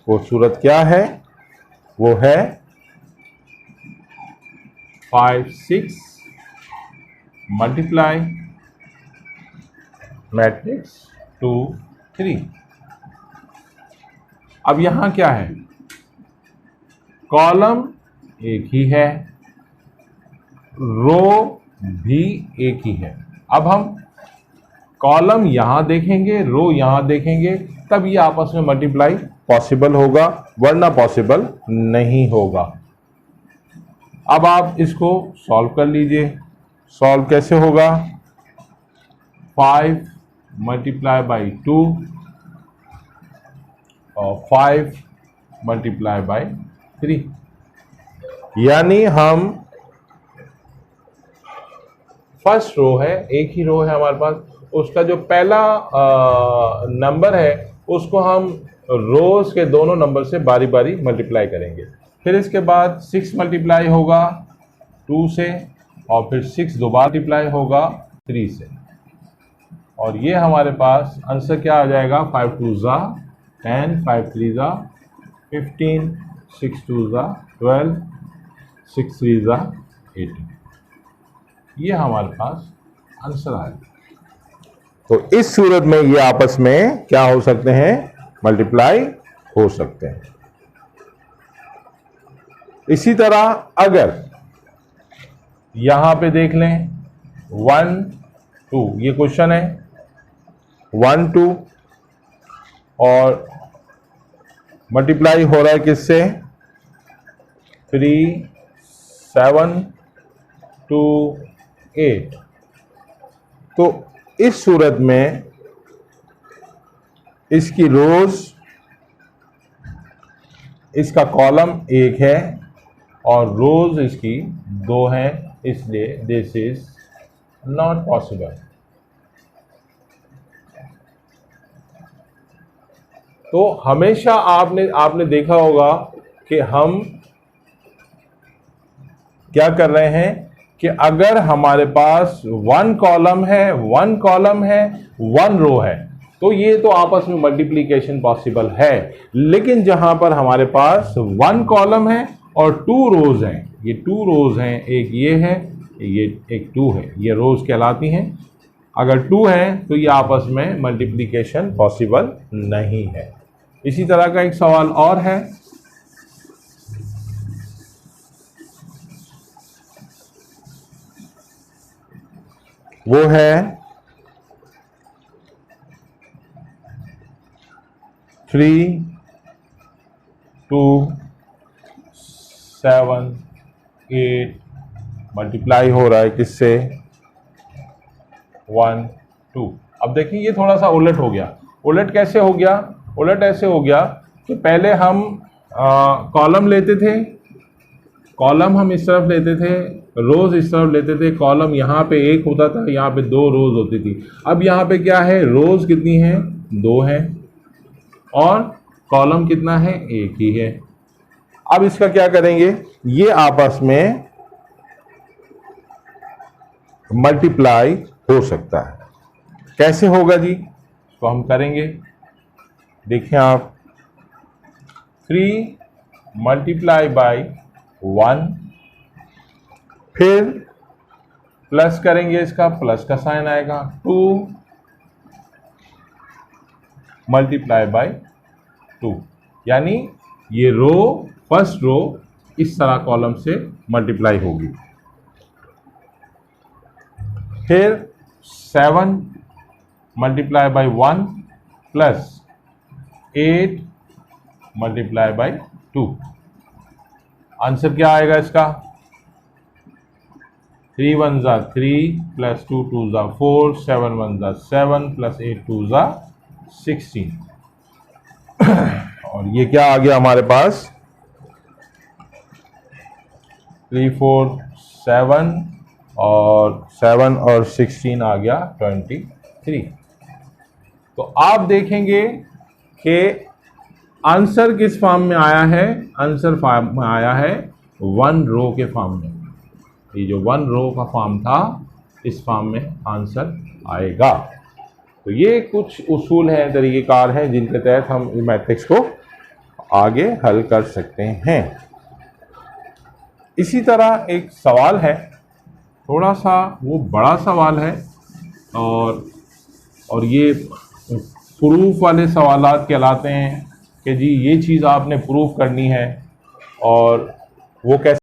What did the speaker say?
वो सूरत क्या है? वो है 5 6 मल्टीप्लाई मैट्रिक्स 2 3। अब यहां क्या है? कॉलम एक ही है, रो भी एक ही है। अब हम कॉलम यहां देखेंगे, रो यहां देखेंगे, तब ये आपस में मल्टीप्लाई पॉसिबल होगा, वरना पॉसिबल नहीं होगा। अब आप इसको सॉल्व कर लीजिए। सॉल्व कैसे होगा? 5 मल्टीप्लाई बाई 2 और 5 मल्टीप्लाई बाई 3। यानी हम फर्स्ट रो है, एक ही रो है हमारे पास, उसका जो पहला नंबर है उसको हम रोज के दोनों नंबर से बारी बारी मल्टीप्लाई करेंगे। फिर इसके बाद 6 मल्टीप्लाई होगा 2 से, और फिर 6 दोबारा मल्टीप्लाई होगा 3 से, और ये हमारे पास आंसर क्या आ जाएगा? 5 2 ज़ा 10, 5 3 ज़ा 15, 6 2 ज़ा 12, 6 3 ज़ा 18। ये हमारे पास आंसर आएगा। तो इस सूरत में ये आपस में क्या हो सकते हैं? मल्टीप्लाई हो सकते हैं। इसी तरह अगर यहां पे देख लें 1 2, ये क्वेश्चन है 1 2, और मल्टीप्लाई हो रहा है किससे? 3 7 2 8। तो इस सूरत में इसकी रोज, इसका कॉलम एक है और रोज इसकी 2 हैं, इसलिए दिस इज नॉट पॉसिबल। तो हमेशा आपने देखा होगा कि हम क्या कर रहे हैं कि अगर हमारे पास 1 कॉलम है, 1 रो है, तो ये तो आपस में मल्टीप्लिकेशन पॉसिबल है। लेकिन जहां पर हमारे पास 1 कॉलम है और 2 रोज हैं, ये 2 रोज हैं, एक ये है, ये एक 2 है, ये रोज कहलाती हैं। अगर 2 हैं तो ये आपस में मल्टीप्लिकेशन पॉसिबल नहीं है। इसी तरह का एक सवाल और है, वो है 3 2 7 8 मल्टीप्लाई हो रहा है किससे? 1 2। अब देखिए ये थोड़ा सा उलट हो गया। उलट कैसे हो गया? उलट ऐसे हो गया कि पहले हम कॉलम लेते थे, कॉलम हम इस तरफ लेते थे, रोज इस तरफ लेते थे। कॉलम यहाँ पे एक होता था, यहाँ पे 2 रोज होती थी। अब यहाँ पे क्या है? रोज कितनी है? 2 है, और कॉलम कितना है? एक ही है। अब इसका क्या करेंगे? ये आपस में मल्टीप्लाई हो सकता है। कैसे होगा जी? तो हम करेंगे, देखिए आप, 3 मल्टीप्लाई बाई 1, फिर प्लस करेंगे, इसका प्लस का साइन आएगा, 2 मल्टीप्लाई बाई 2, यानी ये रो, फर्स्ट रो इस तरह कॉलम से मल्टीप्लाई होगी। फिर 7 multiply by 1 plus 8 multiply by 2। Answer क्या आएगा इसका? 3 1 ज़ा 3 प्लस 2 2 ज़ा 4, 7 1 ज़ा 7 प्लस 8 2 ज़ा 16। और ये क्या आ गया हमारे पास? 3 4 7 और 7 और 16 आ गया 23। तो आप देखेंगे कि आंसर किस फॉर्म में आया है? आंसर फॉर्म में आया है 1 रो के फॉर्म में। ये जो 1 रो का फॉर्म था, इस फॉर्म में आंसर आएगा। तो ये कुछ उसूल हैं, तरीक़ेकार हैं, जिनके तहत हम मैट्रिक्स को आगे हल कर सकते हैं। इसी तरह एक सवाल है, थोड़ा सा वो बड़ा सवाल है, और ये प्रूफ वाले सवालात कहलाते हैं कि जी ये चीज़ आपने प्रूफ करनी है। और वो कैसे